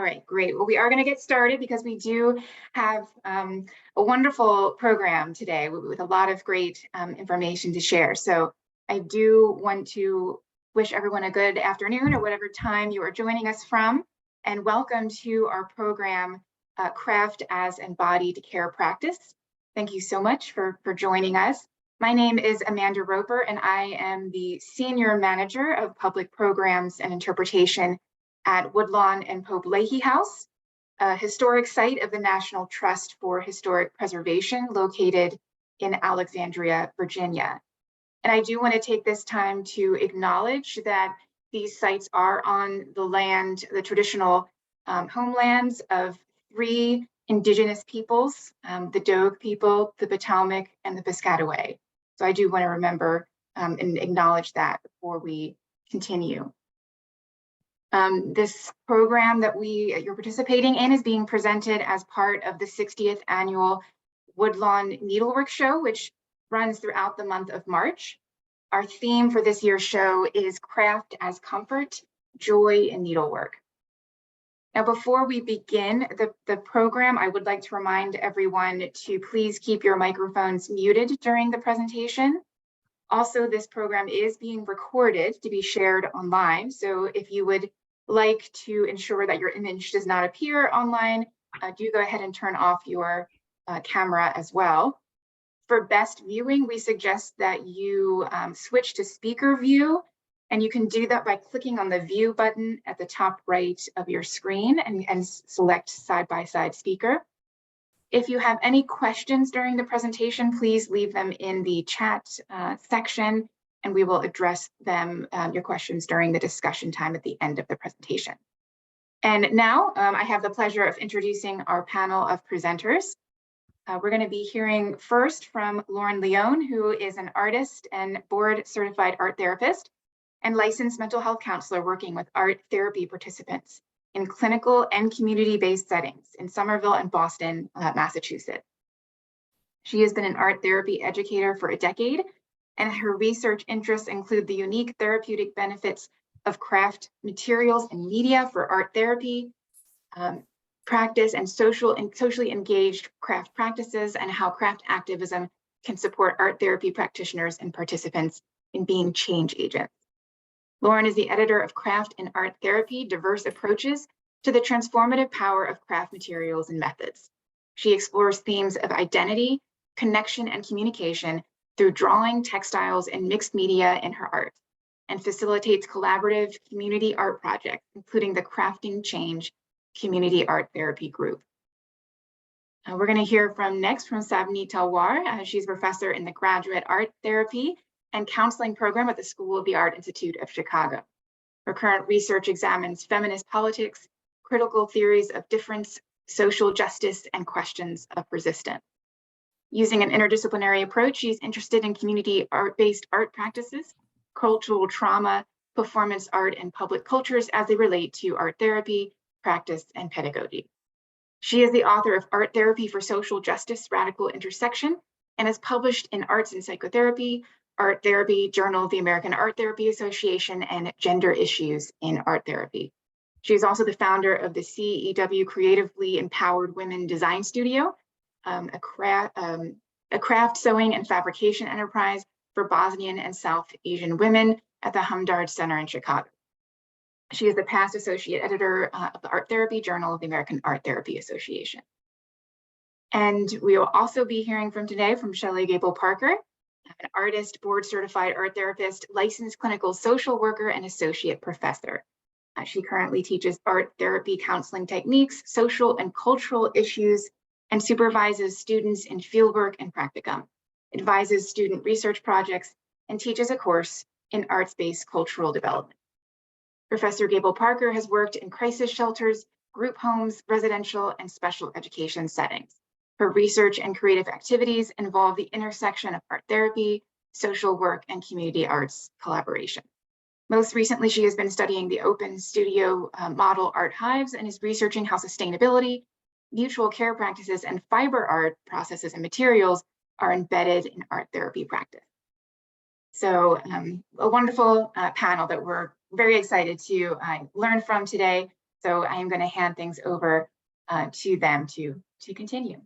All right, great. Well, we are going to get started because we do have a wonderful program today with a lot of great information to share. So I do want to wish everyone a good afternoon or whatever time you are joining us from, and welcome to our program, Craft as Embodied Care Practice. Thank you so much for joining us. My name is Amanda Roper, and I am the Senior Manager of Public Programs and Interpretation at Woodlawn and Pope-Leighey House, a historic site of the National Trust for Historic Preservation located in Alexandria, Virginia. And I do want to take this time to acknowledge that these sites are on the land, the traditional homelands of three indigenous peoples, the Dogue people, the Potomac, and the Piscataway. So I do want to remember and acknowledge that before we continue. This program that you're participating in is being presented as part of the 60th annual Woodlawn Needlework Show, which runs throughout the month of March. Our theme for this year's show is Craft as Comfort, Joy in Needlework. Now, before we begin the program, I would like to remind everyone to please keep your microphones muted during the presentation. Also, this program is being recorded to be shared online. So if you would like to ensure that your image does not appear online, do go ahead and turn off your camera as well. For best viewing, we suggest that you switch to speaker view, and you can do that by clicking on the view button at the top right of your screen and select side-by-side speaker. If you have any questions during the presentation, please leave them in the chat section, and we will address them, your questions, during the discussion time at the end of the presentation. And now I have the pleasure of introducing our panel of presenters. We're going to be hearing first from Lauren Leone, who is an artist and board-certified art therapist and licensed mental health counselor working with art therapy participants in clinical and community-based settings in Somerville and Boston, Massachusetts. She has been an art therapy educator for a decade, and her research interests include the unique therapeutic benefits of craft materials and media for art therapy, practice, and socially engaged craft practices, and how craft activism can support art therapy practitioners and participants in being change agents. Lauren is the editor of Craft and Art Therapy: Diverse Approaches to the Transformative Power of Craft Materials and Methods. She explores themes of identity, connection, and communication through drawing, textiles, and mixed media in her art, and facilitates collaborative community art projects, including the Crafting Change Community Art Therapy Group. We're going to hear next from Savni Talwar. She's a professor in the Graduate Art Therapy and Counseling Program at the School of the Art Institute of Chicago. Her current research examines feminist politics, critical theories of difference, social justice, and questions of resistance. Using an interdisciplinary approach, she's interested in community art-based art practices, cultural trauma, performance art, and public cultures as they relate to art therapy, practice, and pedagogy. She is the author of Art Therapy for Social Justice: Radical Intersection, and has published in Arts and Psychotherapy, Art Therapy, Journal of the American Art Therapy Association, and Gender Issues in Art Therapy. She is also the founder of the CEW Creatively Empowered Women Design Studio, a craft sewing and fabrication enterprise for Bosnian and South Asian women at the Humdard Center in Chicago. She is the past associate editor of the Art Therapy, Journal of the American Art Therapy Association. And we will also be hearing today from Shelley Gable-Parker, an artist, board-certified art therapist, licensed clinical social worker, and associate professor. She currently teaches art therapy counseling techniques, social and cultural issues, and supervises students in fieldwork and practicum, advises student research projects, and teaches a course in arts-based cultural development. Professor Gable-Parker has worked in crisis shelters, group homes, residential, and special education settings. Her research and creative activities involve the intersection of art therapy, social work, and community arts collaboration. Most recently, she has been studying the open studio model art hives and is researching how sustainability, mutual care practices, and fiber art processes and materials are embedded in art therapy practice. So a wonderful panel that we're very excited to learn from today. So I am going to hand things over to them to continue.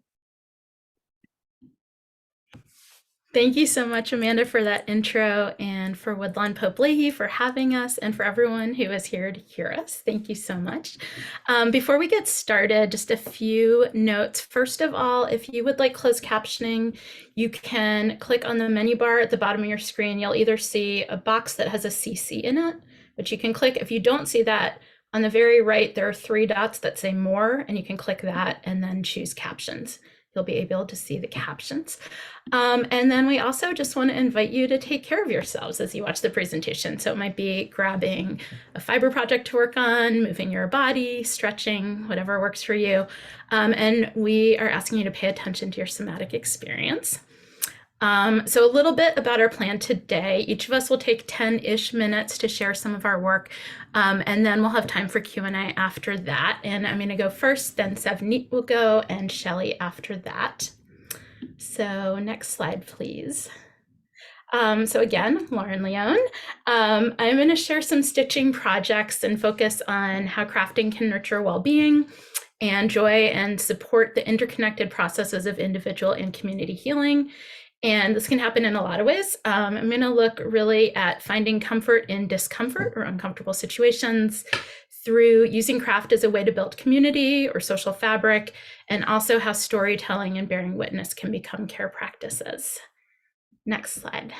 Thank you so much, Amanda, for that intro, and for Woodlawn Pope-Leighey for having us, and for everyone who is here to hear us. Thank you so much. Before we get started, just a few notes. First of all, if you would like closed captioning, you can click on the menu bar at the bottom of your screen. You'll either see a box that has a CC in it, which you can click. If you don't see that, on the very right, there are 3 dots that say more, and you can click that and then choose captions. You'll be able to see the captions. And then we also just want to invite you to take care of yourselves as you watch the presentation. So it might be grabbing a fiber project to work on, moving your body, stretching, whatever works for you. And we are asking you to pay attention to your somatic experience. So a little bit about our plan today. Each of us will take 10-ish minutes to share some of our work, and then we'll have time for Q&A after that. And I'm going to go first, then Savneet will go, and Shelley after that. So next slide, please. So again, Lauren Leone. I'm going to share some stitching projects and focus on how crafting can nurture well-being and joy and support the interconnected processes of individual and community healing. And this can happen in a lot of ways. I'm going to look really at finding comfort in discomfort or uncomfortable situations through using craft as a way to build community or social fabric, and also how storytelling and bearing witness can become care practices. Next slide.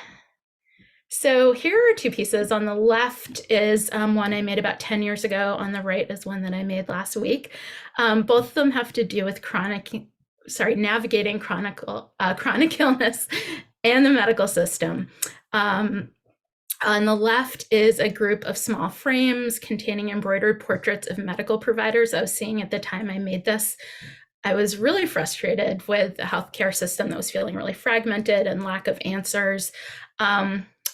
So here are 2 pieces. On the left is one I made about 10 years ago. On the right is one that I made last week. Both of them have to do with navigating chronic illness and the medical system. On the left is a group of small frames containing embroidered portraits of medical providers I was seeing at the time I made this. I was really frustrated with the healthcare system that was feeling really fragmented and lack of answers,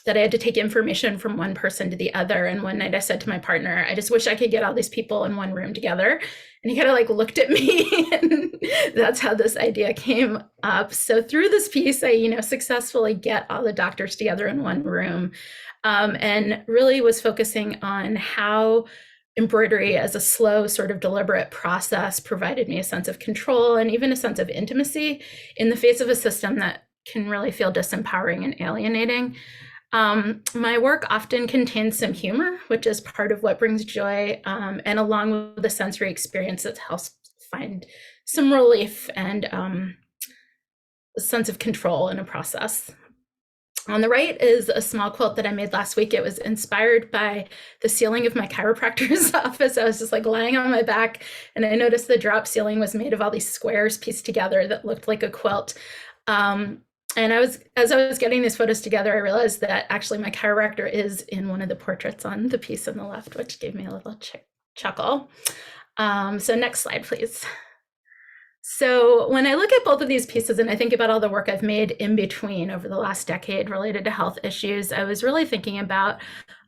that I had to take information from one person to the other. And one night I said to my partner, I just wish I could get all these people in one room together. And he kind of like looked at me, and that's how this idea came up. So through this piece, I, successfully get all the doctors together in one room, and really was focusing on how embroidery as a slow, sort of deliberate process provided me a sense of control and even a sense of intimacy in the face of a system that can really feel disempowering and alienating. My work often contains some humor, which is part of what brings joy, and along with the sensory experience that helps find some relief and a sense of control in a process. On the right is a small quilt that I made last week. It was inspired by the ceiling of my chiropractor's office. I was just like lying on my back, and I noticed the drop ceiling was made of all these squares pieced together that looked like a quilt. And as I was getting these photos together, I realized that actually my chiropractor is in one of the portraits on the piece on the left, which gave me a little chuckle. So next slide, please. So when I look at both of these pieces and I think about all the work I've made in between over the last decade related to health issues, I was really thinking about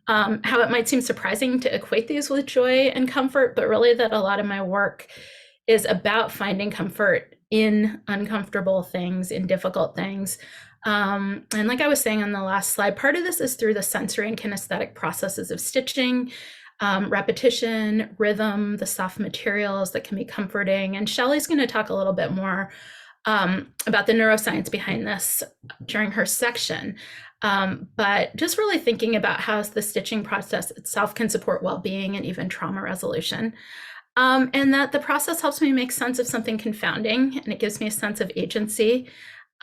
how it might seem surprising to equate these with joy and comfort, but really that a lot of my work is about finding comfort in uncomfortable things, in difficult things. And like I was saying on the last slide, part of this is through the sensory and kinesthetic processes of stitching, repetition, rhythm, the soft materials that can be comforting. And Shelley's going to talk a little bit more about the neuroscience behind this during her section. But just really thinking about how the stitching process itself can support well-being and even trauma resolution. And that the process helps me make sense of something confounding, and it gives me a sense of agency.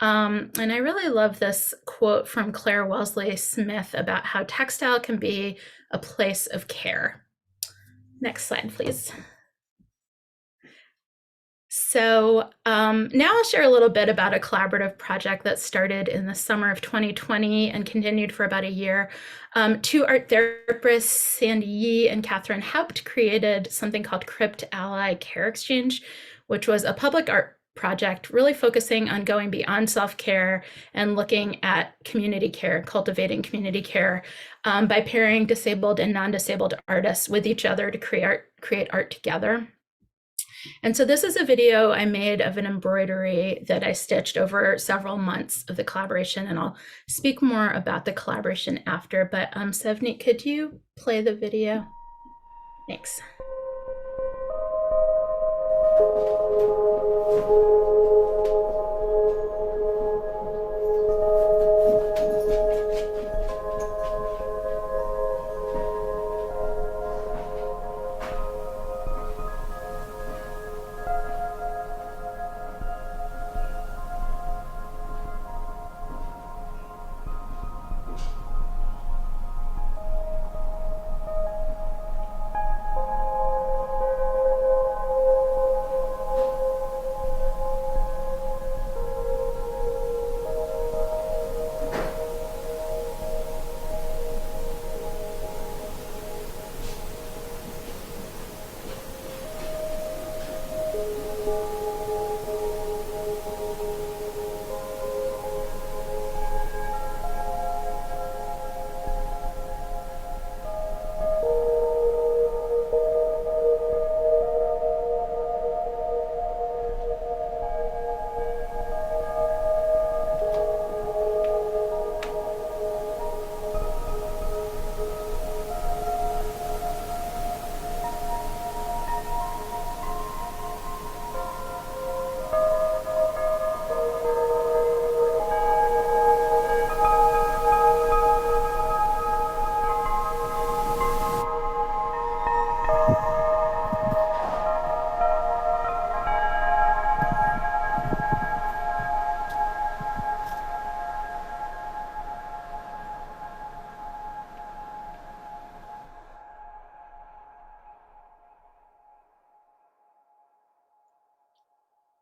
And I really love this quote from Claire Wellesley Smith about how textile can be a place of care. Next slide, please. So now I'll share a little bit about a collaborative project that started in the summer of 2020 and continued for about a year. 2 art therapists, Sandy Yee and Catherine Haupt, created something called Crypt Ally Care Exchange, which was a public art project really focusing on going beyond self-care and looking at community care, cultivating community care by pairing disabled and non-disabled artists with each other to create art together. And so this is a video I made of an embroidery that I stitched over several months of the collaboration, and I'll speak more about the collaboration after. But Savneet, could you play the video? Thanks.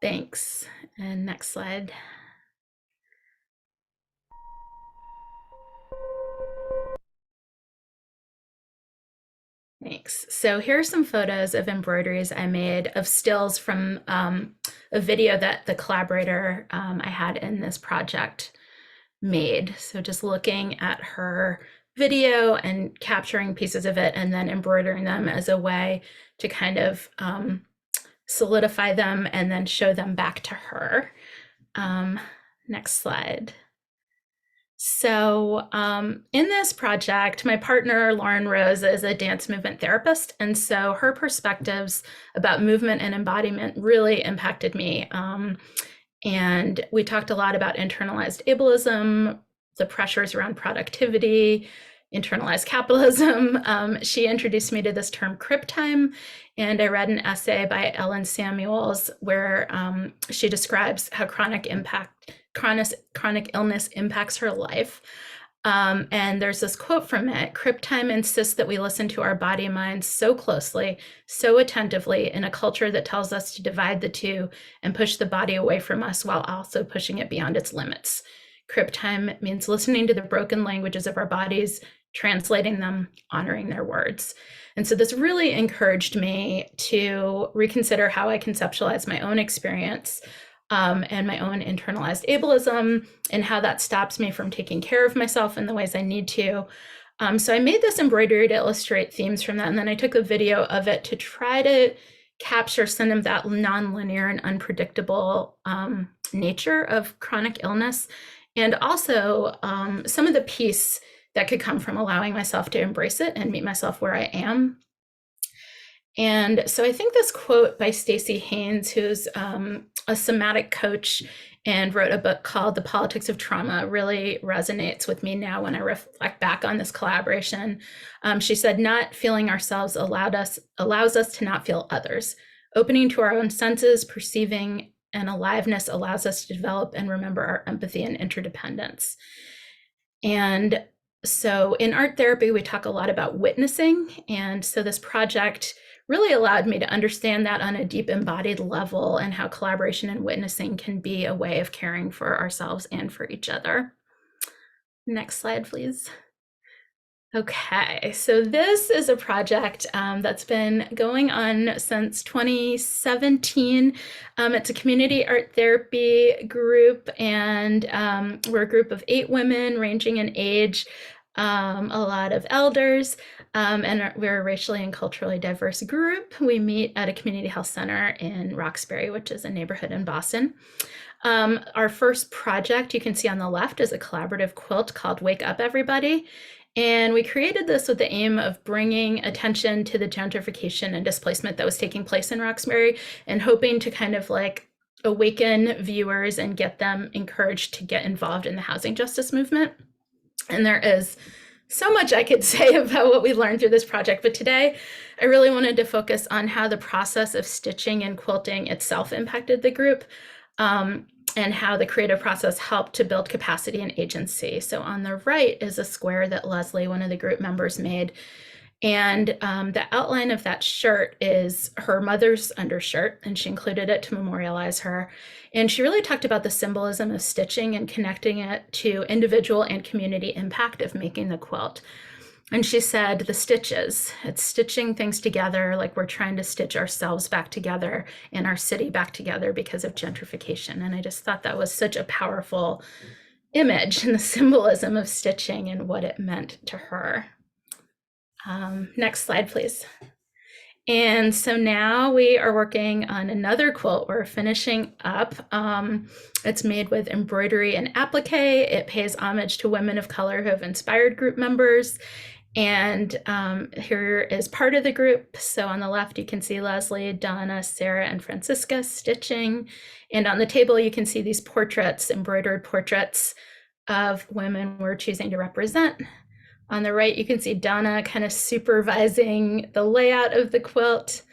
Thanks. And next slide. Thanks. So here are some photos of embroideries I made of stills from a video that the collaborator I had in this project made. So just looking at her video and capturing pieces of it and then embroidering them as a way to kind of solidify them and then show them back to her. Next slide. So in this project, my partner, Lauren Rose, is a dance movement therapist. And so her perspectives about movement and embodiment really impacted me. And we talked a lot about internalized ableism, the pressures around productivity, internalized capitalism. She introduced me to this term crib time, and I read an essay by Ellen Samuels where she describes how chronic illness impacts her life. And there's this quote from it: crib time insists that we listen to our body and mind so closely, so attentively, in a culture that tells us to divide the two and push the body away from us while also pushing it beyond its limits. Crib time means listening to the broken languages of our bodies, translating them, honoring their words. And so this really encouraged me to reconsider how I conceptualize my own experience and my own internalized ableism and how that stops me from taking care of myself in the ways I need to. So I made this embroidery to illustrate themes from that. And then I took a video of it to try to capture some of that nonlinear and unpredictable nature of chronic illness. And also some of the peace that could come from allowing myself to embrace it and meet myself where I am. And so I think this quote by Stacey Haynes, who's a somatic coach and wrote a book called The Politics of Trauma, really resonates with me now when I reflect back on this collaboration. She said, "Not feeling ourselves allows us to not feel others. Opening to our own senses, perceiving, and aliveness allows us to develop and remember our empathy and interdependence." And so in art therapy, we talk a lot about witnessing. And so this project really allowed me to understand that on a deep embodied level and how collaboration and witnessing can be a way of caring for ourselves and for each other. Next slide, please. Okay, so this is a project that's been going on since 2017. It's a community art therapy group, and we're a group of 8 women ranging in age, a lot of elders, and we're a racially and culturally diverse group. We meet at a community health center in Roxbury, which is a neighborhood in Boston. Our first project, you can see on the left, is a collaborative quilt called Wake Up Everybody. And we created this with the aim of bringing attention to the gentrification and displacement that was taking place in Roxbury and hoping to kind of like awaken viewers and get them encouraged to get involved in the housing justice movement. And there is so much I could say about what we learned through this project, but today I really wanted to focus on how the process of stitching and quilting itself impacted the group. And how the creative process helped to build capacity and agency. So on the right is a square that Leslie, one of the group members, made. And the outline of that shirt is her mother's undershirt, and she included it to memorialize her. And she really talked about the symbolism of stitching and connecting it to individual and community impact of making the quilt. And she said, the stitches, it's stitching things together like we're trying to stitch ourselves back together and our city back together because of gentrification. And I just thought that was such a powerful image and the symbolism of stitching and what it meant to her. Next slide, please. And so now we are working on another quilt we're finishing up. It's made with embroidery and applique. It pays homage to women of color who have inspired group members. And here is part of the group. So on the left, you can see Leslie, Donna, Sarah, and Francisca stitching. And on the table, you can see these portraits, embroidered portraits of women we're choosing to represent. On the right, you can see Donna kind of supervising the layout of the quilt.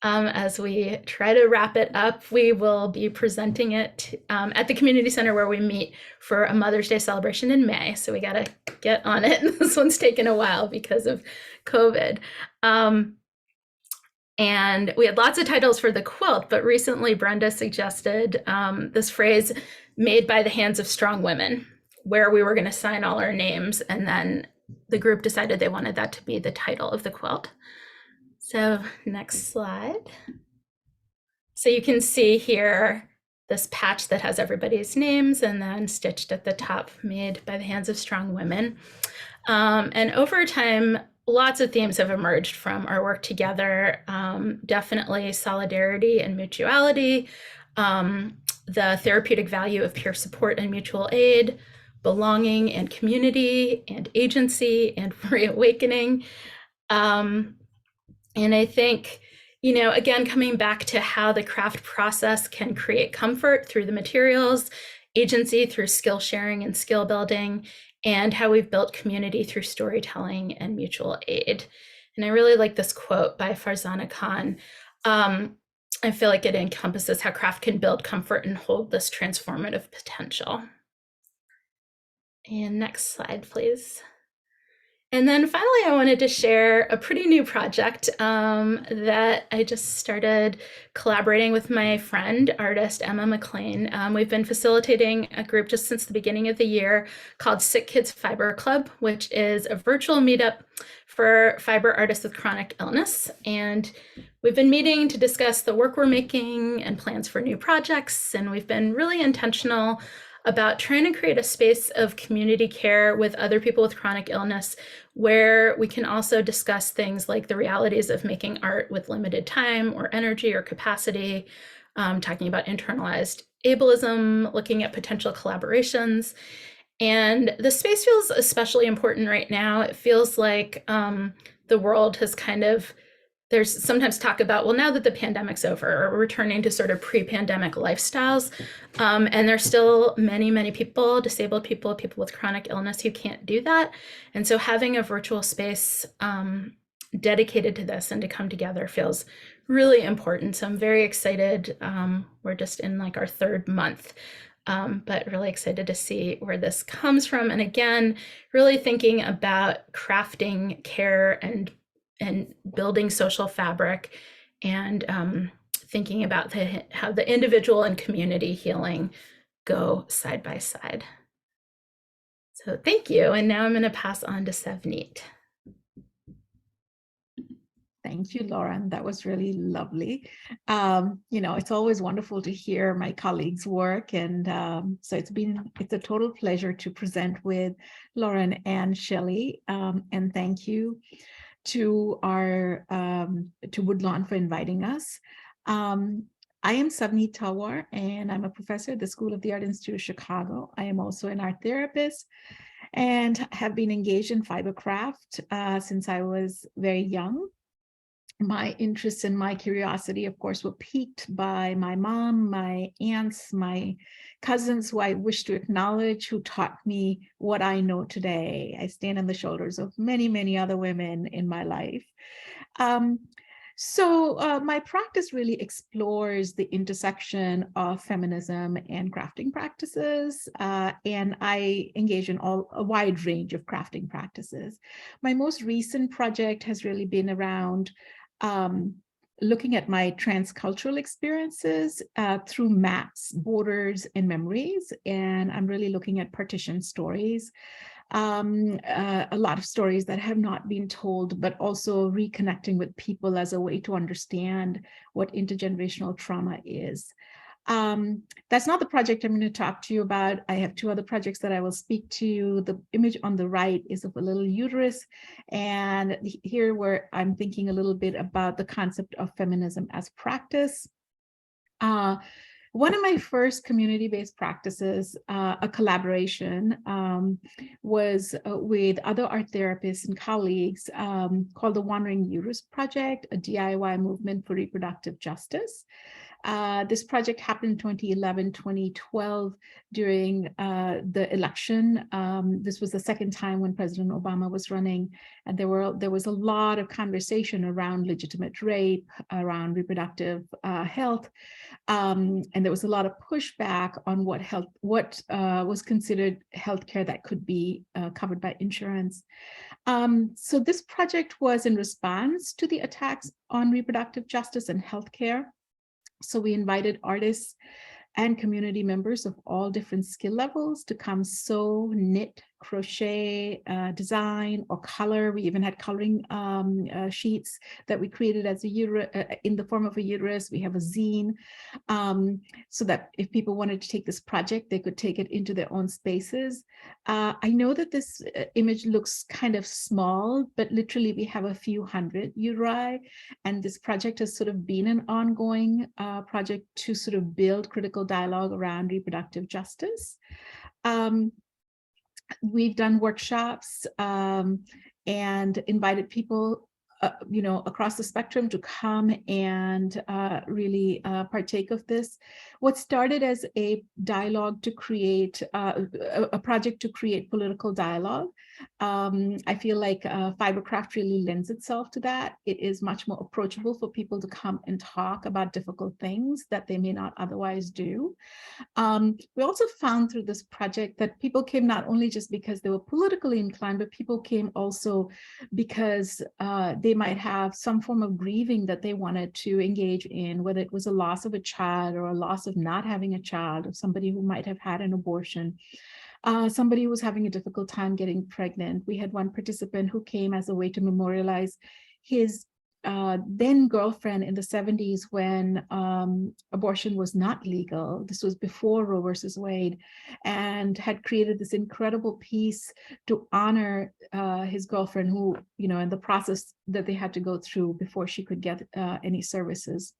As we try to wrap it up, we will be presenting it at the community center where we meet for a Mother's Day celebration in May. So we got to get on it. This one's taken a while because of COVID. And we had lots of titles for the quilt, but recently Brenda suggested this phrase, made by the hands of strong women, where we were going to sign all our names, and then the group decided they wanted that to be the title of the quilt. So next slide. So you can see here this patch that has everybody's names and then stitched at the top, made by the hands of strong women. And over time, lots of themes have emerged from our work together. Definitely solidarity and mutuality, the therapeutic value of peer support and mutual aid, belonging and community and agency and reawakening. And I think, again, coming back to how the craft process can create comfort through the materials, agency through skill sharing and skill building, and how we've built community through storytelling and mutual aid. And I really like this quote by Farzana Khan. I feel like it encompasses how craft can build comfort and hold this transformative potential. And next slide, please. And then finally, I wanted to share a pretty new project that I just started collaborating with my friend, artist Emma McLean. We've been facilitating a group just since the beginning of the year called Sick Kids Fiber Club, which is a virtual meetup for fiber artists with chronic illness. And we've been meeting to discuss the work we're making and plans for new projects. And we've been really intentional about trying to create a space of community care with other people with chronic illness, where we can also discuss things like the realities of making art with limited time or energy or capacity, talking about internalized ableism, looking at potential collaborations. And the space feels especially important right now. It feels like the world has there's sometimes talk about, well, now that the pandemic's over, we're returning to sort of pre-pandemic lifestyles. And there's still many, many people, disabled people, people with chronic illness who can't do that. And so having a virtual space dedicated to this and to come together feels really important. So I'm very excited. We're just in like our third month, but really excited to see where this comes from. And again, really thinking about crafting care and building social fabric, and thinking about how the individual and community healing go side by side. So thank you. And now I'm going to pass on to Savneet. Thank you, Lauren. That was really lovely. It's always wonderful to hear my colleagues' work. And so it's a total pleasure to present with Lauren and Shelley. And thank you to Woodlawn for inviting us. I am Savneet Talwar, and I'm a professor at the School of the Art Institute of Chicago. I am also an art therapist and have been engaged in fiber craft since I was very young. My interest and my curiosity, of course, were piqued by my mom, my aunts, my cousins, who I wish to acknowledge, who taught me what I know today. I stand on the shoulders of many, many other women in my life. So my practice really explores the intersection of feminism and crafting practices, and I engage in a wide range of crafting practices. My most recent project has really been around looking at my transcultural experiences through maps, borders, and memories. And I'm really looking at partition stories. a lot of stories that have not been told, but also reconnecting with people as a way to understand what intergenerational trauma is. That's not the project I'm going to talk to you about. I have two other projects that I will speak to. The image on the right is of a little uterus. And here where I'm thinking a little bit about the concept of feminism as practice. One of my first community-based practices, a collaboration, was with other art therapists and colleagues called the Wandering Uterus Project, a DIY movement for reproductive justice. This project happened in 2011, 2012 during the election. This was the second time when President Obama was running, and there was a lot of conversation around legitimate rape, around reproductive health, and there was a lot of pushback on what was considered healthcare that could be covered by insurance. So this project was in response to the attacks on reproductive justice and healthcare. So we invited artists and community members of all different skill levels to come sew, knit, crochet, design, or color. We even had coloring sheets that we created as in the form of a uterus. We have a zine, so that if people wanted to take this project, they could take it into their own spaces. I know that this image looks kind of small, but literally we have a few hundred uteri, and this project has sort of been an ongoing project to sort of build critical dialogue around reproductive justice. We've done workshops and invited people across the spectrum to come and really partake of this. What started as a dialogue to create a project to create political dialogue, I feel like fibercraft really lends itself to that. It is much more approachable for people to come and talk about difficult things that they may not otherwise do. We also found through this project that people came not only just because they were politically inclined, but people came also because they might have some form of grieving that they wanted to engage in, whether it was a loss of a child or a loss of not having a child, or somebody who might have had an abortion. Somebody who was having a difficult time getting pregnant. We had one participant who came as a way to memorialize his then girlfriend in the 70s when abortion was not legal. This was before Roe versus Wade, and had created this incredible piece to honor his girlfriend, who, in the process that they had to go through before she could get any services.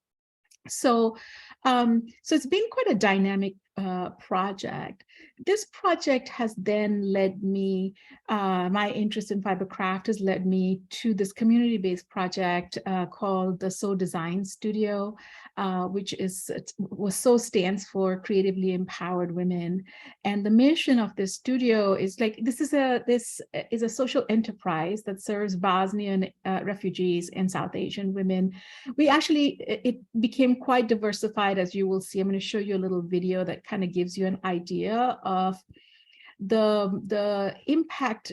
So it's been quite a dynamic project. This project has then led me, my interest in fibercraft has led me to this community-based project called the Sew Design Studio, which SEW stands for Creatively Empowered Women. And the mission of this studio is this is a social enterprise that serves Bosnian refugees and South Asian women. It became quite diversified, as you will see. I'm going to show you a little video that kind of gives you an idea of the impact,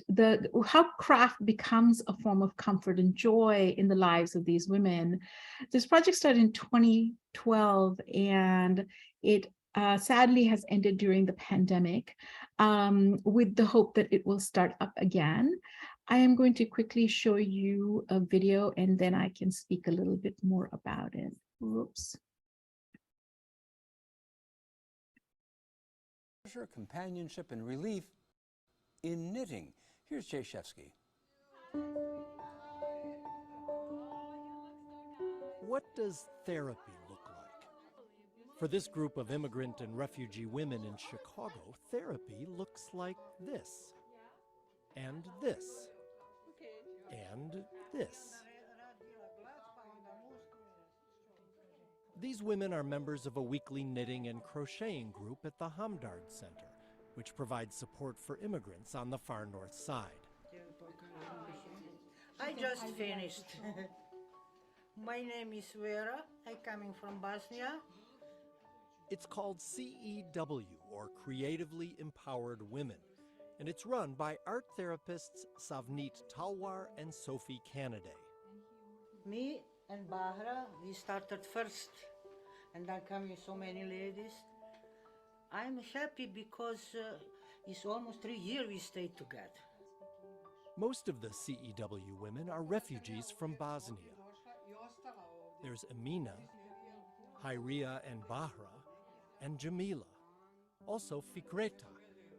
how craft becomes a form of comfort and joy in the lives of these women. This project started in 2012, and it sadly has ended during the pandemic, with the hope that it will start up again. I am going to quickly show you a video, and then I can speak a little bit more about it. Oops. Companionship and relief in knitting. Here's Jay Shefsky. What does therapy look like? For this group of immigrant and refugee women in Chicago, therapy looks like this, and this, and this. These women are members of a weekly knitting and crocheting group at the Hamdard Center, which provides support for immigrants on the far north side. I just finished. My name is Vera. I'm coming from Bosnia. It's called CEW, or Creatively Empowered Women, and it's run by art therapists Savneet Talwar and Sophie Canaday. Me and Bahra, we started first, and then coming so many ladies. I'm happy because It's almost 3 years we stayed together. Most of the CEW women are refugees from Bosnia. There's Amina, Hyria and Bahra, and Jamila. Also Fikreta,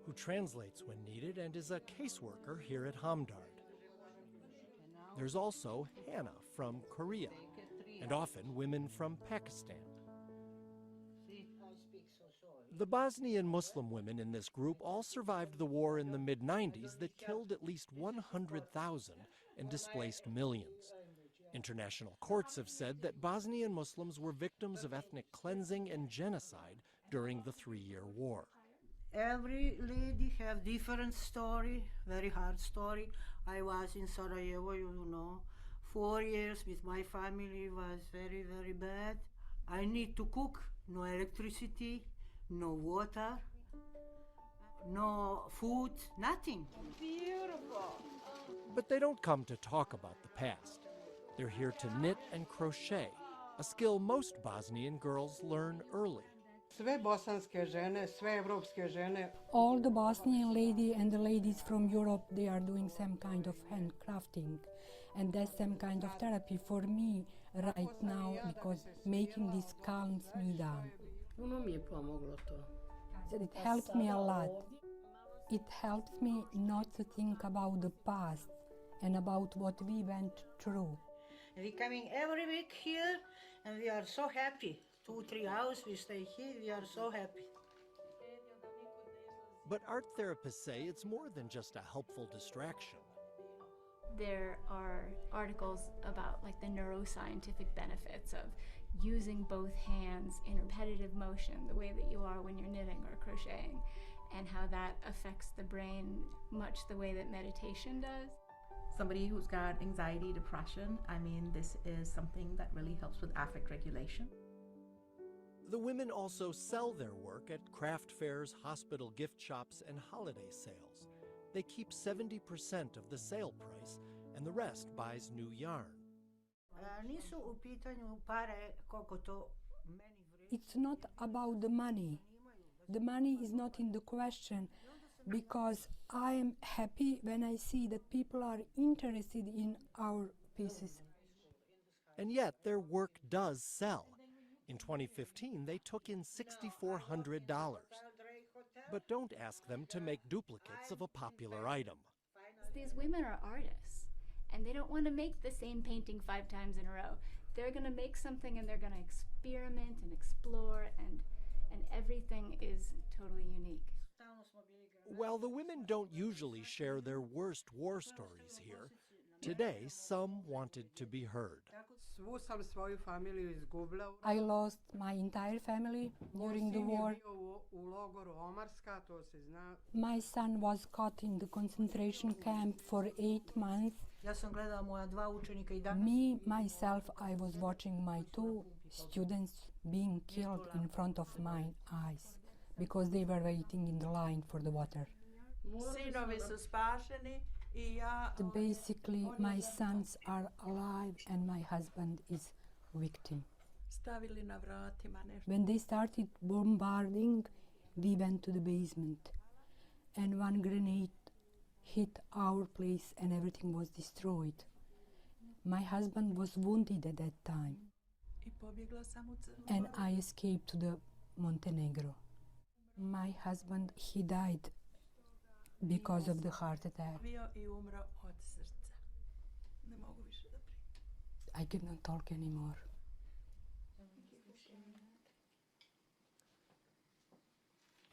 who translates when needed and is a caseworker here at Hamdard. There's also Hannah from Korea, and often women from Pakistan. The Bosnian Muslim women in this group all survived the war in the mid-90s that killed at least 100,000 and displaced millions. International courts have said that Bosnian Muslims were victims of ethnic cleansing and genocide during the 3-year war. Every lady have different story, very hard story. I was in Sarajevo, you know, 4 years with my family was very, very bad. I need to cook, no electricity, no water, no food, nothing. Beautiful. But they don't come to talk about the past. They're here to knit and crochet, a skill most Bosnian girls learn early. Sve bosanske žene, sve evropske žene. All the Bosnian lady and the ladies from Europe, they are doing some kind of handcrafting. And that's some kind of therapy for me right now, because making this calms me down. Puno mi je pomoglo to. So it helped me a lot. It helps me not to think about the past and about what we went through. We coming every week here and we are so happy. 2-3 hours we stay here, we are so happy. But art therapists say it's more than just a helpful distraction. There are articles about like the neuroscientific benefits of using both hands in repetitive motion, the way that you are when you're knitting or crocheting, and how that affects the brain much the way that meditation does. Somebody who's got anxiety, depression, I mean, this is something that really helps with affect regulation. The women also sell their work at craft fairs, hospital gift shops, and holiday sales. They keep 70% of the sale price, and the rest buys new yarn. Nisu u pitanju pare koliko to meni vredi. It's not about the money. The money is not in the question, because I am happy when I see that people are interested in our pieces. And yet their work does sell. In 2015, they took in $6,400. But don't ask them to make duplicates of a popular item. These women are artists, and they don't want to make the same painting 5 times in a row. They're going to make something and they're going to experiment and explore, and everything is totally unique. While the women don't usually share their worst war stories here, today some wanted to be heard. Svu sam svoju familiju izgubila. I lost my entire family during the war. U logoru Omarska, to se zna. My son was caught in the concentration camp for 8 months. Ja sam gledala moja 2 učenika I danas. Me, myself, I was watching my 2 students being killed in front of my eyes because they were waiting in the line for the water. Sinovi su spašeni I ja... Basically, my sons are alive and my husband is victim. Stavili na vratima nešto. When they started bombarding, we went to the basement, and one grenade hit our place and everything was destroyed. My husband was wounded at that time, I pobjegla sam u Crnu and Goru. I escaped to the Montenegro. My husband, he died because of the heart attack. Bio I umro od srca. Ne mogu više da pričam. I cannot talk anymore.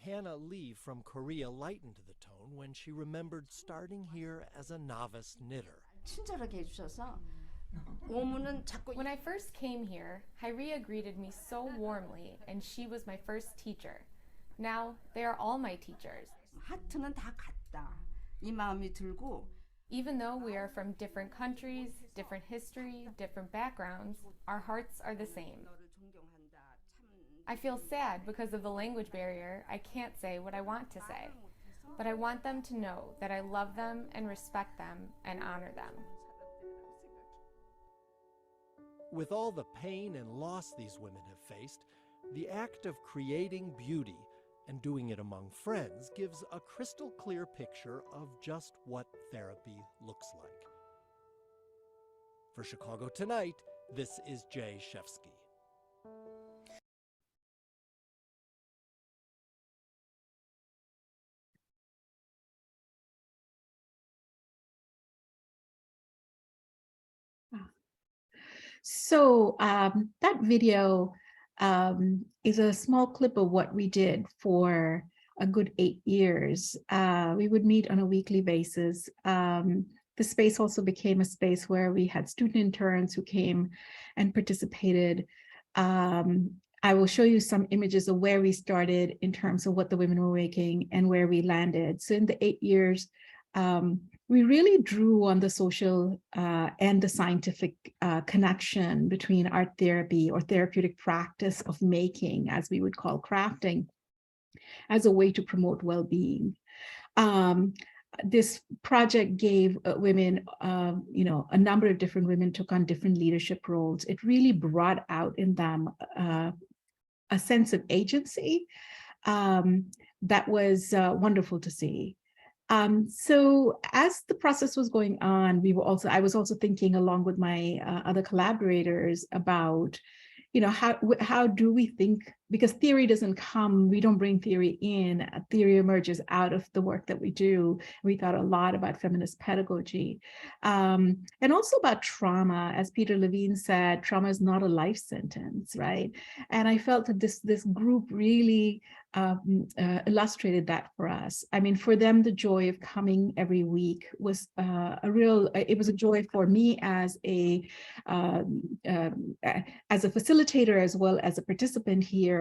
Hannah Lee from Korea lightened the tone when she remembered starting here as a novice knitter. 친절하게 해주셔서 오문은 자꾸. When I first came here, Hyria greeted me so warmly, and she was my first teacher. Now they are all my teachers. 하트는 다 같다. 이 마음이 들고. Even though we are from different countries, different history, different backgrounds, our hearts are the same. I feel sad because of the language barrier. I can't say what I want to say. But I want them to know that I love them and respect them and honor them. With all the pain and loss these women have faced, the act of creating beauty And doing it among friends gives a crystal clear picture of just what therapy looks like. For Chicago Tonight, this is Jay Shefsky. So that video is a small clip of what we did for a good 8 years. We would meet on a weekly basis. The space also became a space where we had student interns who came and participated. I will show you some images of where we started in terms of what the women were making and where we landed. So in the 8 years, we really drew on the social and the scientific connection between art therapy or therapeutic practice of making, as we would call crafting, as a way to promote well-being. This project gave women, a number of different women took on different leadership roles. It really brought out in them a sense of agency that was wonderful to see. So as the process was going on, I was also thinking along with my other collaborators about, how do we think, because theory doesn't come, we don't bring theory in, theory emerges out of the work that we do. We thought a lot about feminist pedagogy, and also about trauma. As Peter Levine said, trauma is not a life sentence, right? And I felt that this group really illustrated that for us. I mean, for them, the joy of coming every week was it was a joy for me as a facilitator as well as a participant here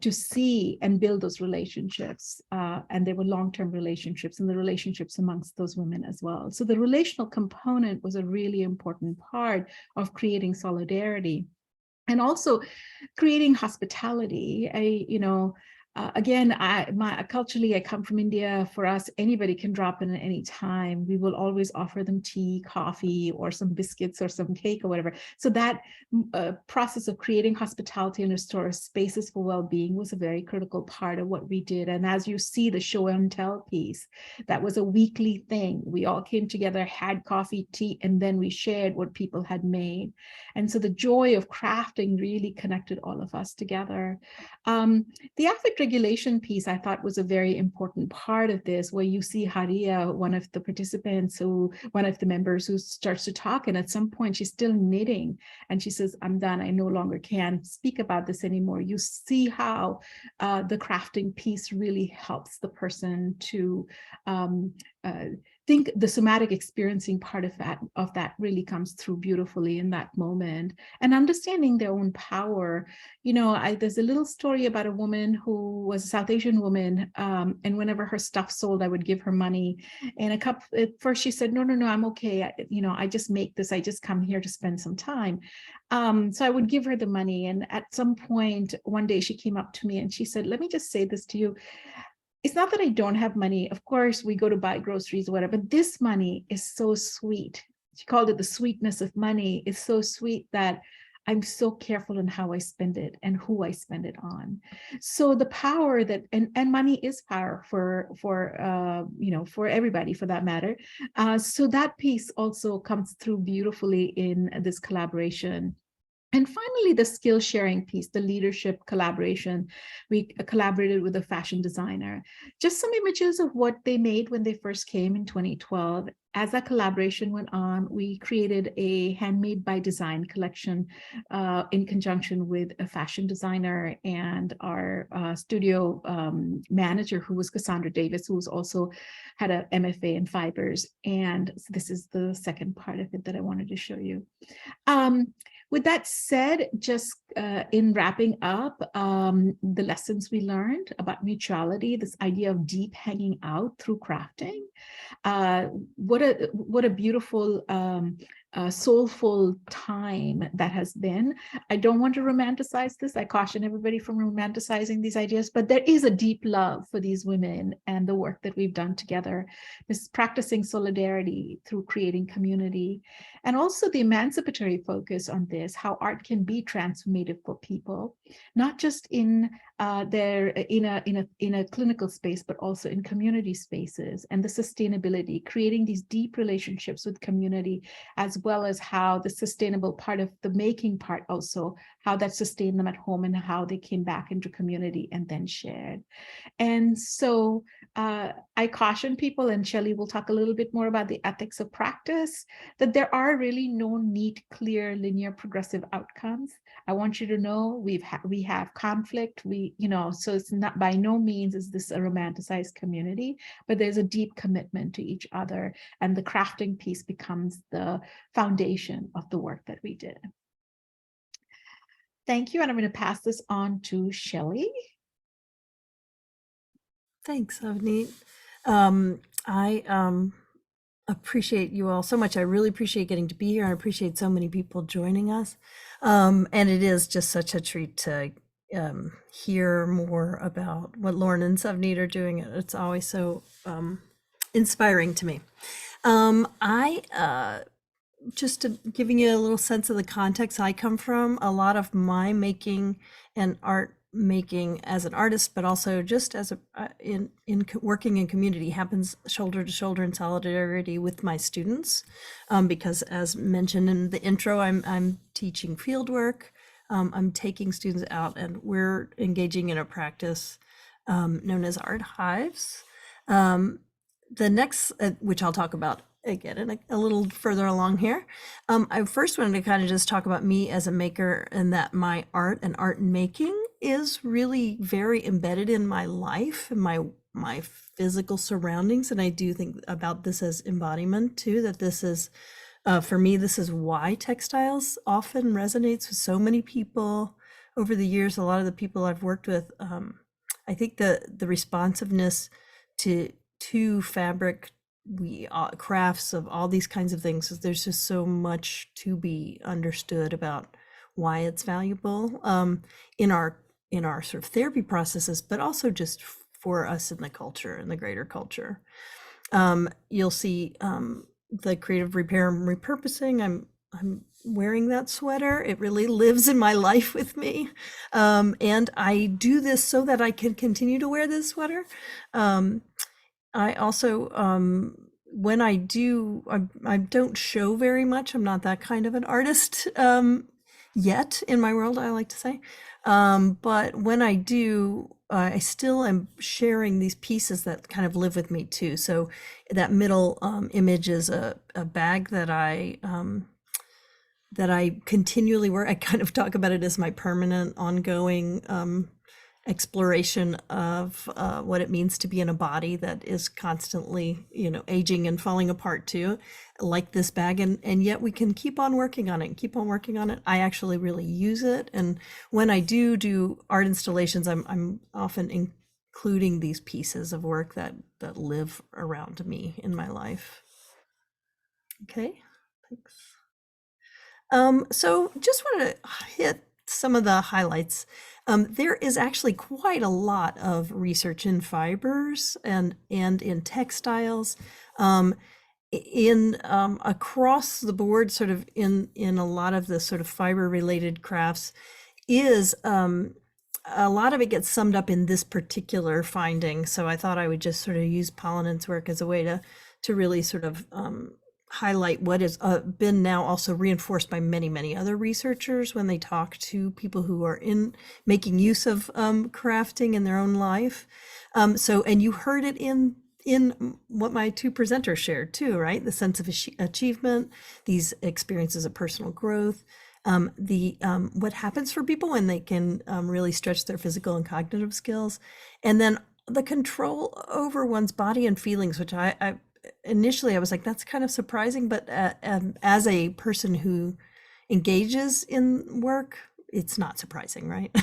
to see and build those relationships. And there were long-term relationships and the relationships amongst those women as well. So the relational component was a really important part of creating solidarity and also creating hospitality. Culturally, I come from India. For us, anybody can drop in at any time. We will always offer them tea, coffee, or some biscuits or some cake or whatever. So that process of creating hospitality and restore spaces for well-being was a very critical part of what we did. And as you see the show and tell piece, that was a weekly thing. We all came together, had coffee, tea, and then we shared what people had made. And so the joy of crafting really connected all of us together. The affect regulation piece, I thought, was a very important part of this, where you see Haria, one of the participants, one of the members who starts to talk, and at some point she's still knitting, and she says, "I'm done, I no longer can speak about this anymore." You see how the crafting piece really helps the person to think the somatic experiencing part of that really comes through beautifully in that moment, and understanding their own power. There's a little story about a woman who was a South Asian woman, and whenever her stuff sold, I would give her money. And at first she said, no, I'm okay. I just make this. I just come here to spend some time. So I would give her the money. And at some point, one day she came up to me and she said, "Let me just say this to you. It's not that I don't have money. Of course, we go to buy groceries or whatever, but this money is so sweet." She called it the sweetness of money. It's so sweet that I'm so careful in how I spend it and who I spend it on. So the power that, and money is power for everybody for that matter. So that piece also comes through beautifully in this collaboration. And finally, the skill sharing piece, the leadership collaboration. We collaborated with a fashion designer. Just some images of what they made when they first came in 2012. As that collaboration went on, we created a handmade by design collection in conjunction with a fashion designer and our studio manager, who was Cassandra Davis, who's also had an MFA in fibers. And this is the second part of it that I wanted to show you. With that said, just in wrapping up, the lessons we learned about mutuality, this idea of deep hanging out through crafting, what a beautiful, soulful time that has been. I don't want to romanticize this. I caution everybody from romanticizing these ideas, but there is a deep love for these women and the work that we've done together. This practicing solidarity through creating community, and also the emancipatory focus on this, how art can be transformative for people, not just in they're in a clinical space, but also in community spaces, and the sustainability, creating these deep relationships with community, as well as how the sustainable part of the making part also, how that sustained them at home and how they came back into community and then shared. And so I caution people, and Shelley will talk a little bit more about the ethics of practice, that there are really no neat, clear, linear, progressive outcomes. I want you to know we have conflict. So it's not, by no means is this a romanticized community, but there's a deep commitment to each other, and the crafting piece becomes the foundation of the work that we did. Thank you, and I'm going to pass this on to Shelley. Thanks, Avneet. I appreciate you all so much. I really appreciate getting to be here. I appreciate so many people joining us. And it is just such a treat to hear more about what Lauren and Savneet are doing. It's always so inspiring to me. Just to giving you a little sense of the context I come from, a lot of my making and art making as an artist, but also just as in working in community, happens shoulder to shoulder in solidarity with my students, because as mentioned in the intro, I'm teaching field work. I'm taking students out, and we're engaging in a practice known as art hives. The next, which I'll talk about again in a little further along here. I first wanted to kind of just talk about me as a maker, and that my art and art making is really very embedded in my life and my physical surroundings. And I do think about this as embodiment too, that this is, for me, this is why textiles often resonates with so many people over the years. A lot of the people I've worked with, I think the responsiveness to fabric, crafts of all these kinds of things, there's just so much to be understood about why it's valuable in our sort of therapy processes, but also just for us in the culture, in the greater culture. You'll see the creative repair and repurposing. I'm wearing that sweater. It really lives in my life with me. And I do this so that I can continue to wear this sweater. I also, when I do, I don't show very much. I'm not that kind of an artist yet in my world, I like to say. But when I do, I still am sharing these pieces that kind of live with me too. So that middle image is a bag that I continually wear. I kind of talk about it as my permanent, ongoing exploration of what it means to be in a body that is constantly, aging and falling apart too, like this bag. And yet we can keep on working on it and keep on working on it. I actually really use it. And when I do art installations, I'm often including these pieces of work that live around me in my life. Okay, thanks. So just wanted to hit some of the highlights. There is actually quite a lot of research in fibers and in textiles, across the board, sort of in a lot of the sort of fiber related crafts. Is a lot of it gets summed up in this particular finding. So I thought I would just sort of use Pollinen's work as a way to really sort of highlight what has been now also reinforced by many other researchers when they talk to people who are making use of crafting in their own life. And you heard it in what my two presenters shared too, right? The sense of achievement, these experiences of personal growth, what happens for people when they can really stretch their physical and cognitive skills, and then the control over one's body and feelings, which initially I was like, that's kind of surprising, but as a person who engages in work, it's not surprising, right?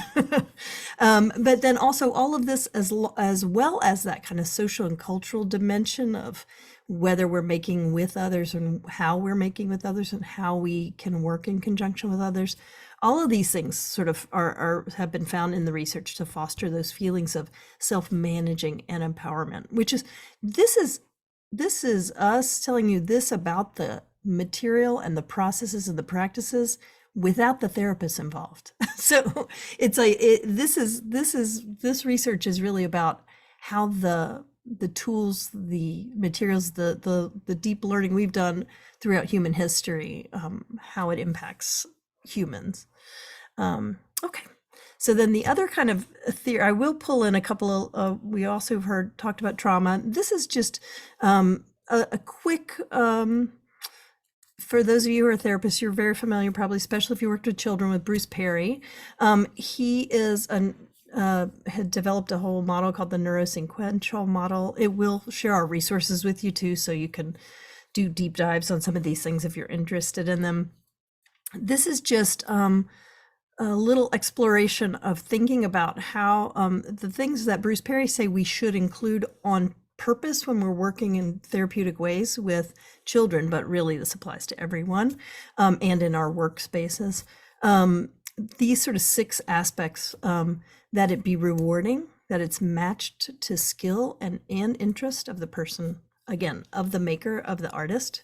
But then also all of this as well as that kind of social and cultural dimension of whether we're making with others and how we're making with others and how we can work in conjunction with others. All of these things sort of have been found in the research to foster those feelings of self-managing and empowerment, this is us telling you this about the material and the processes and the practices without the therapists involved. So it's like this research is really about how the tools, the materials, the deep learning we've done throughout human history, how it impacts humans. Okay. So then the other kind of theory, I will pull in a couple of, we also talked about trauma. This is just a quick, for those of you who are therapists, you're very familiar, probably, especially if you worked with children, with Bruce Perry. He is had developed a whole model called the neurosequential model. It will share our resources with you too, so you can do deep dives on some of these things if you're interested in them. This is just a little exploration of thinking about how the things that Bruce Perry say we should include on purpose when we're working in therapeutic ways with children, but really this applies to everyone, and in our workspaces. These sort of 6 aspects, that it be rewarding, that it's matched to skill and interest of the person, again, of the maker, of the artist,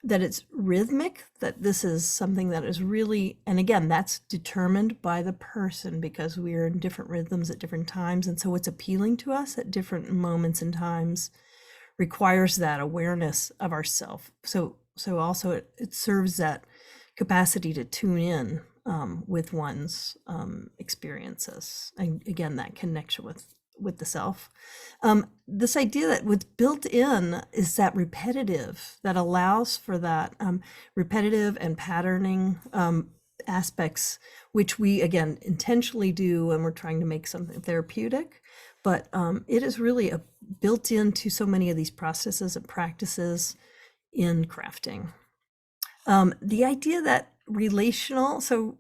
that it's rhythmic, that this is something that is really, and again, that's determined by the person because we are in different rhythms at different times. And so what's appealing to us at different moments and times requires that awareness of ourself. So also it serves that capacity to tune in with one's experiences. And again, that connection with the self. This idea that what's built in is that repetitive, that allows for that repetitive and patterning aspects, which we, again, intentionally do when we're trying to make something therapeutic. But it is really built into so many of these processes and practices in crafting. The idea that relational, so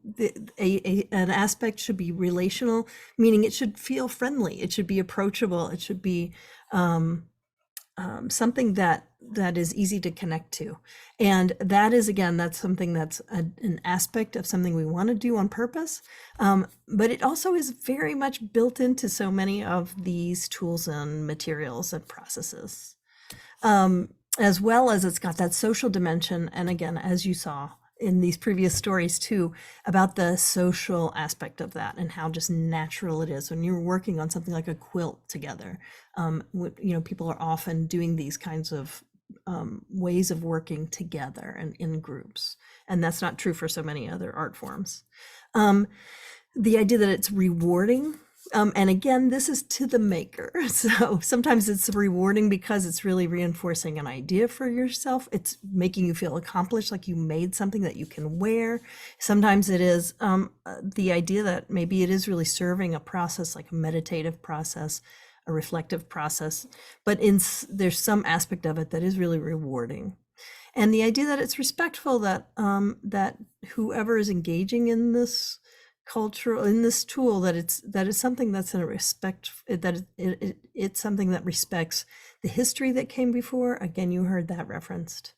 an aspect should be relational, meaning it should feel friendly, it should be approachable, it should be something that is easy to connect to. And that is, again, that's something that's an aspect of something we want to do on purpose, but it also is very much built into so many of these tools and materials and processes, as well as it's got that social dimension. And again, as you saw in these previous stories too, about the social aspect of that and how just natural it is when you're working on something like a quilt together. People are often doing these kinds of ways of working together and in groups, and that's not true for so many other art forms. The idea that it's rewarding, and again, this is to the maker. So sometimes it's rewarding because it's really reinforcing an idea for yourself. It's making you feel accomplished, like you made something that you can wear. Sometimes it is the idea that maybe it is really serving a process, like a meditative process, a reflective process, but there's some aspect of it that is really rewarding. And the idea that it's respectful, that that whoever is engaging in this cultural, in this tool, that it's something that's in a respect, that it's something that respects the history that came before. Again, you heard that referenced,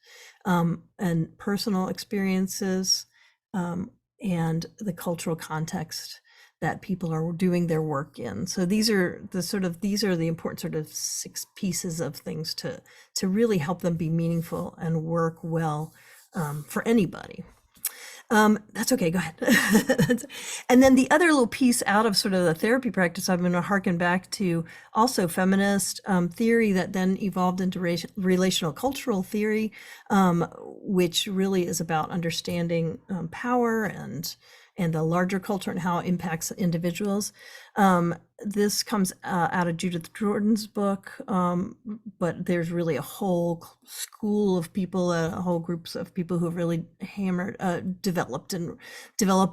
and personal experiences, and the cultural context that people are doing their work in. So these are the important sort of 6 pieces of things to really help them be meaningful and work well for anybody. That's okay, go ahead. And then the other little piece out of sort of the therapy practice, I'm going to harken back to also feminist theory that then evolved into relational cultural theory, which really is about understanding power and the larger culture and how it impacts individuals. This comes out of Judith Jordan's book, but there's really a whole school of people, whole groups of people who have really developed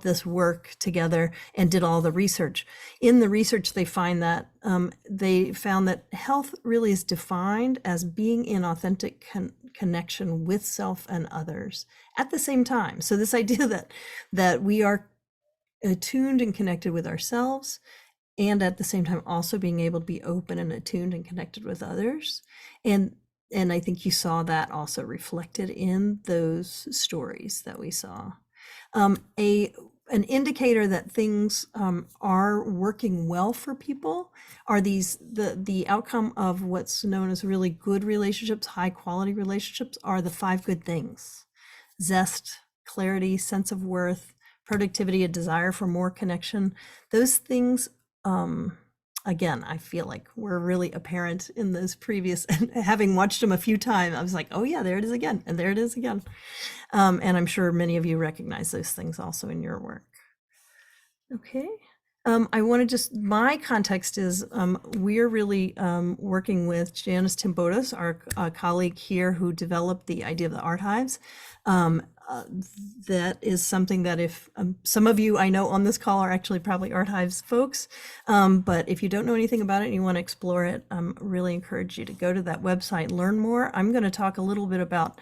this work together and did all the research. In the research, they found that health really is defined as being in authentic connection with self and others at the same time. So this idea that we are attuned and connected with ourselves, and at the same time also being able to be open and attuned and connected with others. And I think you saw that also reflected in those stories that we saw. An indicator that things are working well for people are the outcome of what's known as really good relationships, high quality relationships, are the 5 good things: zest, clarity, sense of worth, productivity, a desire for more connection. Those things, again, I feel like were really apparent in those previous, and having watched them a few times, I was like, oh yeah, there it is again, and there it is again. And I'm sure many of you recognize those things also in your work. Okay. I want to just, my context is we're really working with Janice Timbodas, our colleague here who developed the idea of the art hives. That is something that if some of you I know on this call are actually probably art hives folks, but if you don't know anything about it and you want to explore it, really encourage you to go to that website, learn more. I'm going to talk a little bit about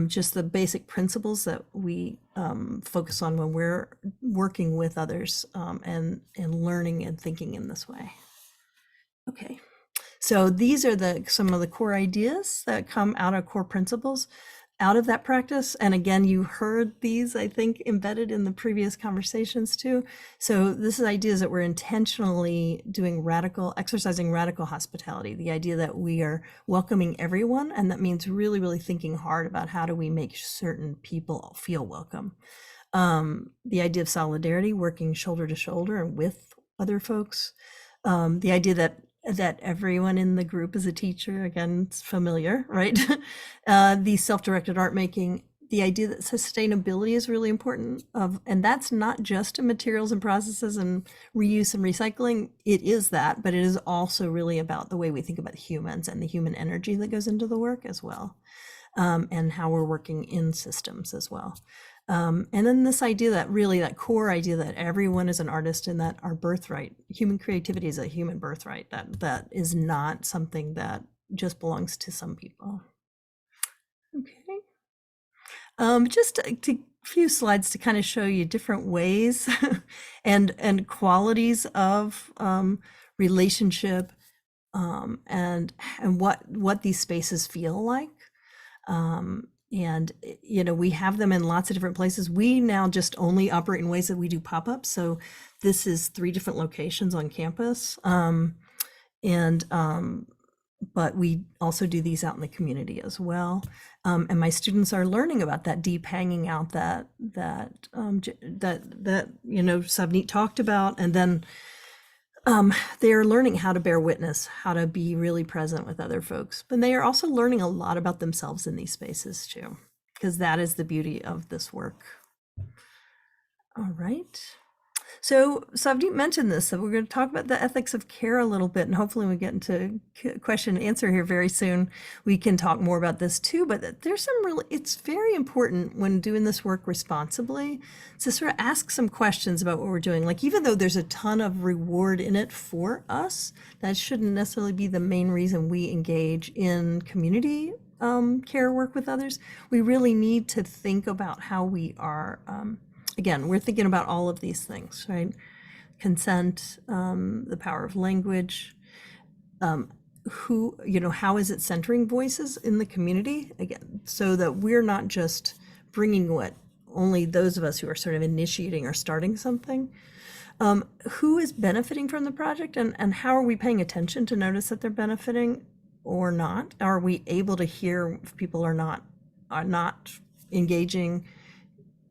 just the basic principles that we focus on when we're working with others and learning and thinking in this way. Okay, so these are some of the core ideas that come out of core principles out of that practice. And again, you heard these, I think, embedded in the previous conversations too. So this is ideas that we're intentionally doing exercising radical hospitality, the idea that we are welcoming everyone. And that means really, really thinking hard about how do we make certain people feel welcome. The idea of solidarity, working shoulder to shoulder and with other folks. The idea that everyone in the group is a teacher, again, it's familiar, right? The self-directed art making, the idea that sustainability is really important, and that's not just in materials and processes and reuse and recycling, it is that, but it is also really about the way we think about humans and the human energy that goes into the work as well, and how we're working in systems as well. And then this idea that core idea that everyone is an artist and that our birthright, human creativity is a human birthright, that is not something that just belongs to some people. Okay. Just a few slides to kind of show you different ways and qualities of relationship and what these spaces feel like. And, we have them in lots of different places. We now just only operate in ways that we do pop-ups. So this is 3 different locations on campus. But we also do these out in the community as well. And my students are learning about that deep hanging out that Savneet talked about. And then they are learning how to bear witness, how to be really present with other folks. But they are also learning a lot about themselves in these spaces too, because that is the beauty of this work. All right. So Savneet mentioned this, so we're going to talk about the ethics of care a little bit, and hopefully we get into question and answer here very soon. We can talk more about this too, but there's it's very important when doing this work responsibly to sort of ask some questions about what we're doing. Like, even though there's a ton of reward in it for us, that shouldn't necessarily be the main reason we engage in community care work with others. We really need to think about how we are again, we're thinking about all of these things, right? Consent, the power of language, how is it centering voices in the community? Again, so that we're not just bringing what only those of us who are sort of initiating or starting something. Who is benefiting from the project, and how are we paying attention to notice that they're benefiting or not? Are we able to hear if people are not engaging,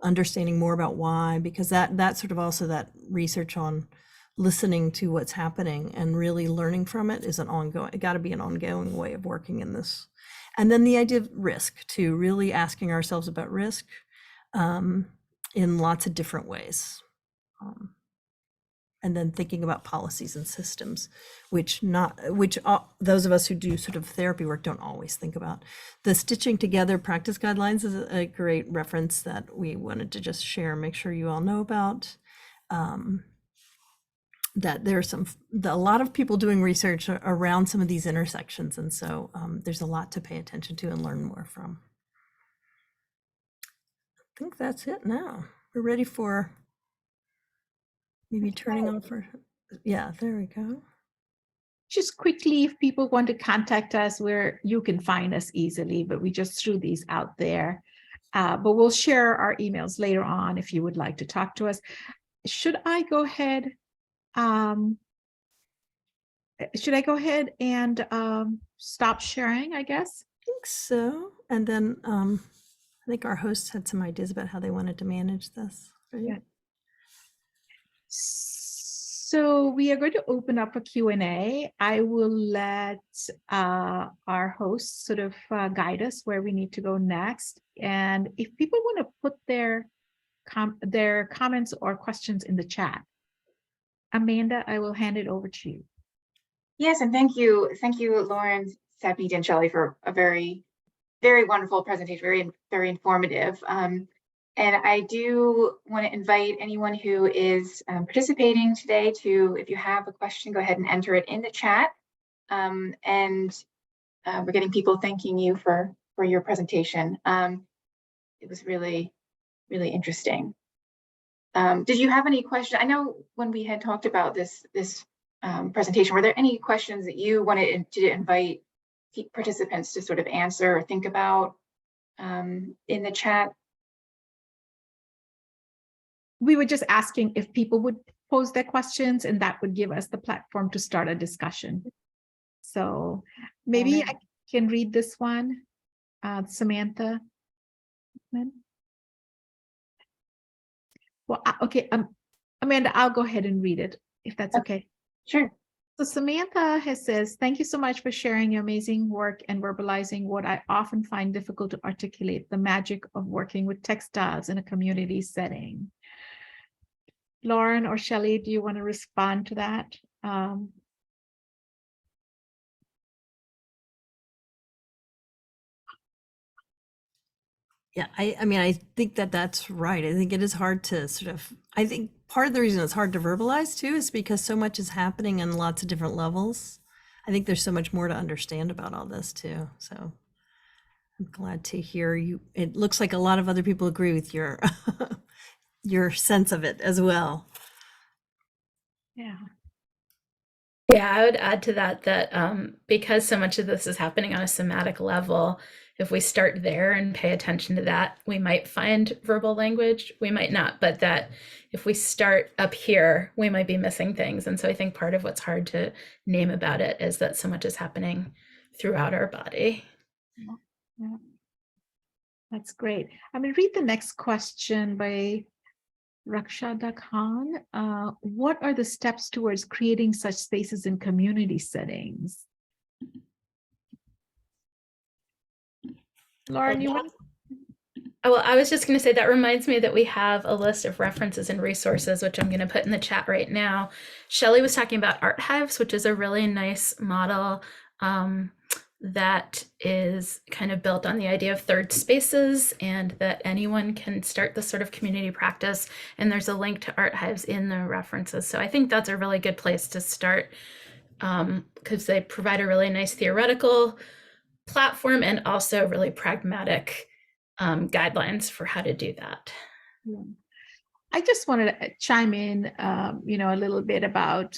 understanding more about why? Because that sort of also that research on listening to what's happening and really learning from it is it got to be an ongoing way of working in this. And then the idea of risk too, really asking ourselves about risk in lots of different ways. And then thinking about policies and systems, which those of us who do sort of therapy work don't always think about. The stitching together practice guidelines is a great reference that we wanted to just share, make sure you all know about. That there's a lot of people doing research around some of these intersections, and so there's a lot to pay attention to and learn more from. I think that's it now. We're ready for maybe turning on for, yeah, there we go. Just quickly, if people want to contact us, you can find us easily, but we just threw these out there. But we'll share our emails later on if you would like to talk to us. Should I go ahead? Should I go ahead and stop sharing, I guess? I think so. And then I think our hosts had some ideas about how they wanted to manage this. Right? Yeah. So we are going to open up a Q&A. I will let our hosts sort of guide us where we need to go next. And if people want to put their comments or questions in the chat, Amanda, I will hand it over to you. Yes, and thank you, Lauren, Sabine, and Shelley for a very, very wonderful presentation, very informative. And I do want to invite anyone who is participating today to, if you have a question, go ahead and enter it in the chat. And we're getting people thanking you for your presentation. It was really, really interesting. Did you have any questions? I know when we had talked about this presentation, were there any questions that you wanted to invite participants to sort of answer or think about in the chat? We were just asking if people would pose their questions, and that would give us the platform to start a discussion. So maybe I can read this one, Samantha. Well, okay, Amanda, I'll go ahead and read it, if that's okay. Sure. So Samantha says, thank you so much for sharing your amazing work and verbalizing what I often find difficult to articulate, the magic of working with textiles in a community setting. Lauren or Shelley, do you want to respond to that? Yeah, I mean, I think that's right. I think it is hard to sort of, I think part of the reason it's hard to verbalize too is because so much is happening on lots of different levels. I think there's so much more to understand about all this too. So I'm glad to hear you. It looks like a lot of other people agree with your your sense of it as well. Yeah. Yeah, I would add to that because so much of this is happening on a somatic level, if we start there and pay attention to that, we might find verbal language, we might not, but that if we start up here, we might be missing things. And so I think part of what's hard to name about it is that so much is happening throughout our body. Yeah. That's great. I'm going to read the next question by Rakshada Khan. What are the steps towards creating such spaces in community settings? Lauren, you want? Well, I was just going to say that reminds me that we have a list of references and resources, which I'm going to put in the chat right now. Shelley was talking about Art Hives, which is a really nice model that is kind of built on the idea of third spaces and that anyone can start this sort of community practice. And there's a link to Art Hives in the references. So I think that's a really good place to start because they provide a really nice theoretical platform and also really pragmatic guidelines for how to do that. Yeah. I just wanted to chime in, a little bit about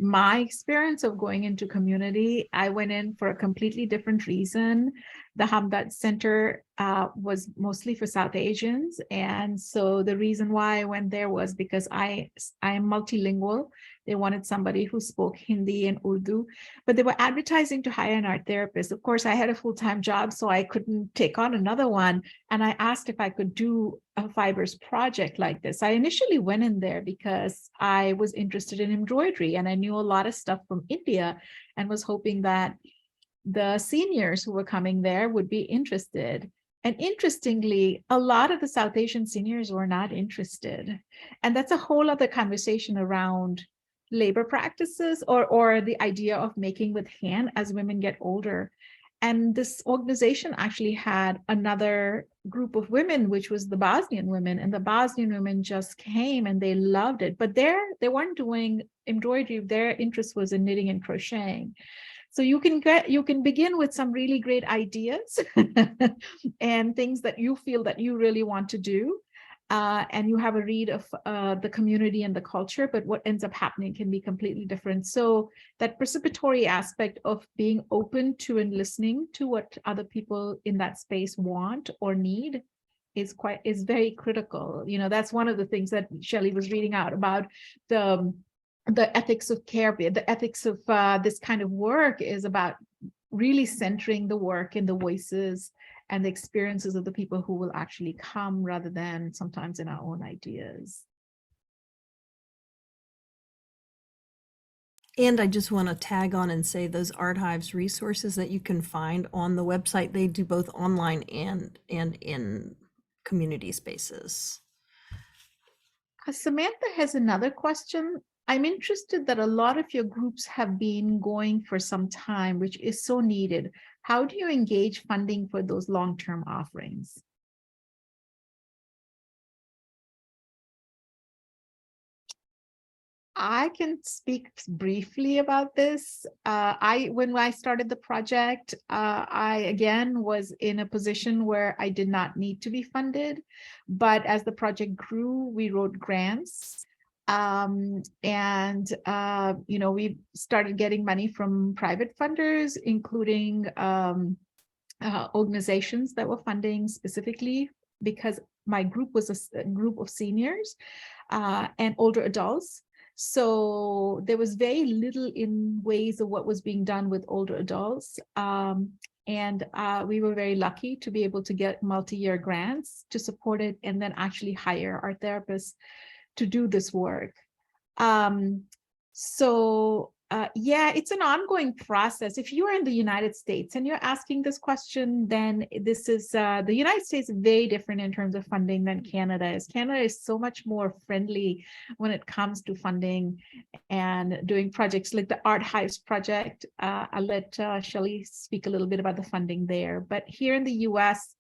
my experience of going into community. I went in for a completely different reason. The Hamdard Center was mostly for South Asians. And so the reason why I went there was because I am multilingual. They wanted somebody who spoke Hindi and Urdu, but they were advertising to hire an art therapist. Of course, I had a full-time job, so I couldn't take on another one. And I asked if I could do a fibers project like this. I initially went in there because I was interested in embroidery and I knew a lot of stuff from India and was hoping that the seniors who were coming there would be interested. And interestingly, a lot of the South Asian seniors were not interested. And that's a whole other conversation around labor practices or the idea of making with hand as women get older. And this organization actually had another group of women, which was the Bosnian women, and the Bosnian women just came and they loved it. But they weren't doing embroidery. Their interest was in knitting and crocheting. So you can begin with some really great ideas and things that you feel that you really want to do. And you have a read of the community and the culture, but what ends up happening can be completely different. So that participatory aspect of being open to and listening to what other people in that space want or need is very critical. That's one of the things that Shelley was reading out about the ethics of care. The ethics of this kind of work is about really centering the work in the voices and the experiences of the people who will actually come rather than sometimes in our own ideas. And I just want to tag on and say those archives resources that you can find on the website, they do both online and in community spaces. Samantha has another question. I'm interested that a lot of your groups have been going for some time, which is so needed. How do you engage funding for those long-term offerings? I can speak briefly about this. When I started the project, I again was in a position where I did not need to be funded, but as the project grew, we wrote grants. We started getting money from private funders, including organizations that were funding specifically because my group was a group of seniors and older adults. So there was very little in ways of what was being done with older adults. We were very lucky to be able to get multi-year grants to support it and then actually hire our therapists to do this work. Yeah, it's an ongoing process. If you are in the United States and you're asking this question, then this is the United States is very different in terms of funding than Canada is. Canada is so much more friendly when it comes to funding and doing projects like the Art Hives project. I'll let Shelley speak a little bit about the funding there. But here in the US,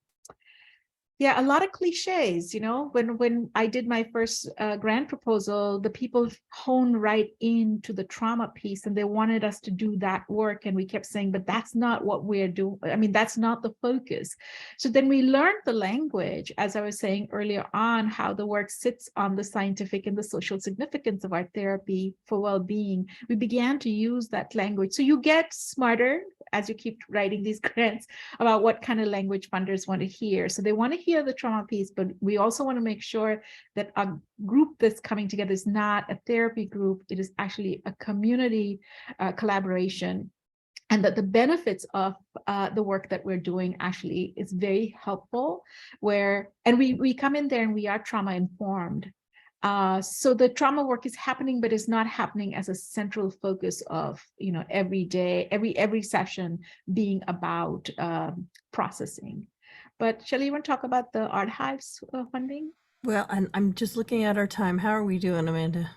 yeah, a lot of cliches, when I did my first grant proposal, the people honed right into the trauma piece and they wanted us to do that work. And we kept saying, but that's not what we're doing. I mean, that's not the focus. So then we learned the language, as I was saying earlier on, how the work sits on the scientific and the social significance of our therapy for well-being. We began to use that language. So you get smarter as you keep writing these grants about what kind of language funders want to hear. So they want to hear the trauma piece, but we also want to make sure that a group that's coming together is not a therapy group. It is actually a community collaboration, and that the benefits of the work that we're doing actually is very helpful. And we come in there and we are trauma informed. So the trauma work is happening, but it's not happening as a central focus of, every day, every session being about processing. But Shelley, you want to talk about the Art Hives funding? Well, I'm just looking at our time. How are we doing, Amanda?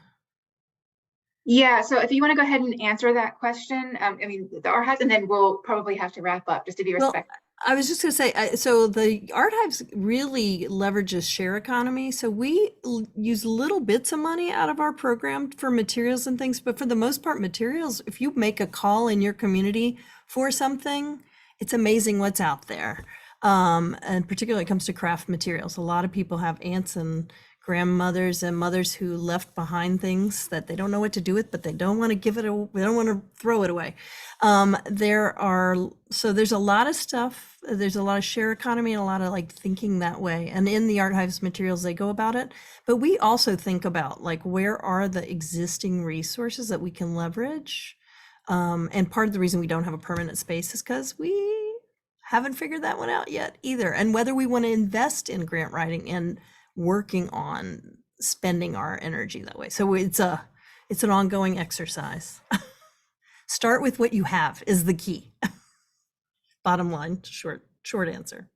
Yeah, so if you want to go ahead and answer that question, the Art Hives, and then we'll probably have to wrap up just to be respectful. I was just going to say, so the Art Hives really leverages share economy. So we use little bits of money out of our program for materials and things, but for the most part, materials, if you make a call in your community for something, it's amazing what's out there. And particularly when it comes to craft materials, a lot of people have aunts and grandmothers and mothers who left behind things that they don't know what to do with, but they don't want to give it away. They don't want to throw it away. There's a lot of stuff. There's a lot of share economy and a lot of thinking that way. And in the Art Hives materials, they go about it. But we also think about where are the existing resources that we can leverage. And part of the reason we don't have a permanent space is because we haven't figured that one out yet either. And whether we want to invest in grant writing and working on spending our energy that way. So it's an ongoing exercise. Start with what you have is the key. Bottom line, short answer.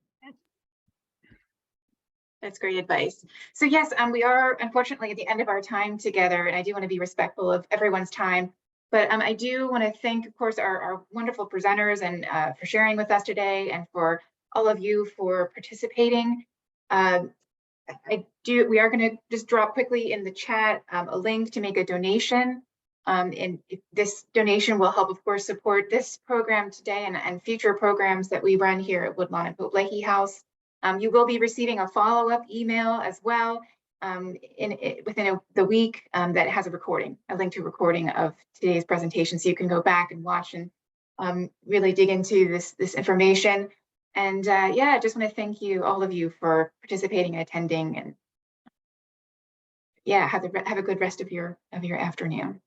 That's great advice. So yes, we are unfortunately at the end of our time together, and I do want to be respectful of everyone's time. But I do want to thank, of course, our wonderful presenters and for sharing with us today, and for all of you for participating. We are going to just drop quickly in the chat a link to make a donation. And this donation will help, of course, support this program today and future programs that we run here at Woodlawn and Pope-Leighey House. You will be receiving a follow-up email as well within the week that has a link to a recording of today's presentation, so you can go back and watch and really dig into this information. And I just want to thank all of you for participating and attending, and have a good rest of your afternoon.